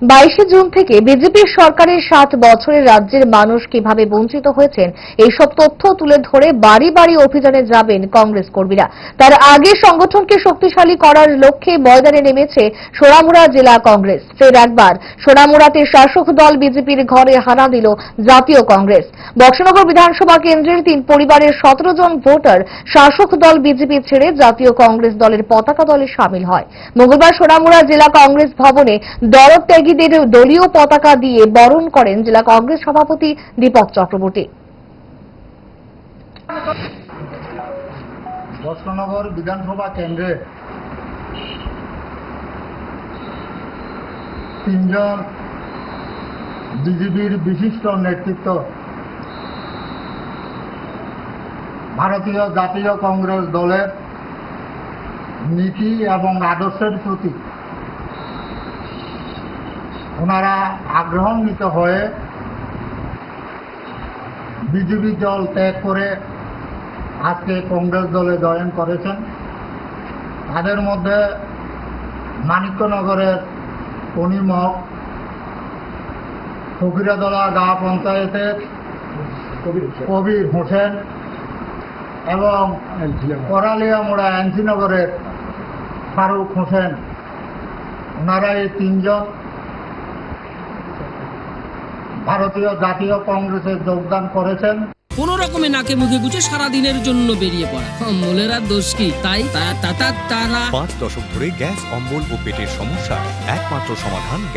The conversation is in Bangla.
22 জুন থেকে বিজেপি সরকারের 7 বছরে রাজ্যের মানুষ কিভাবে বঞ্চিত হয়েছেন এইসব তথ্য তুলে ধরে বাড়ি বাড়ি অভিযানে যাবেন কংগ্রেস কর্মীরা। তার আগে সংগঠনকে শক্তিশালী করার লক্ষ্যে ময়দানে নেমেছে সোনামুড়া জেলা কংগ্রেস। ফের একবার সোনামুড়াতে শাসক দল বিজেপির ঘরে হানা দিল জাতীয় কংগ্রেস। বক্সনগর বিধানসভা কেন্দ্রের 3 পরিবারের 17 জন ভোটার শাসক দল বিজেপি ছেড়ে জাতীয় কংগ্রেস দলের পতাকা দলে সামিল হয়। মঙ্গলবার সোনামুড়া জেলা কংগ্রেস ভবনে দরদ ত্যাগীদের দলীয় পতাকা দিয়ে বরণ করেন জেলা কংগ্রেস সভাপতি দীপক চক্রবর্তী। বক্সনগর বিধানসভা কেন্দ্রে 3 জন বিজেপির বিশিষ্ট নেতৃত্ব ভারতীয় জাতীয় কংগ্রেস দলের নীতি এবং আদর্শের প্রতি ওনারা আগ্রহান্বিত হয়ে বিজেপি দল ত্যাগ করে আজকে কংগ্রেস দলে জয়েন করেছেন। তাদের মধ্যে মানিক্যনগরের কনিমক, ফকিরাতলা গাঁ পঞ্চায়েতের কবির হোসেন এবং করালিয়ামোড়া এনসিনগরের ফারুক হোসেন, ওনারা এই 3 জন ভারতীয় জাতীয় কংগ্রেসে যোগদান করেছেন। কোন রকমে নাকে মুখে গুছে সারাদিনের জন্য বেরিয়ে পড়া অম্বলের আর দোষ কি? তাই তারা 5 দশক ধরে গ্যাস, অম্বল ও পেটের সমস্যা একমাত্র সমাধান গ্যাস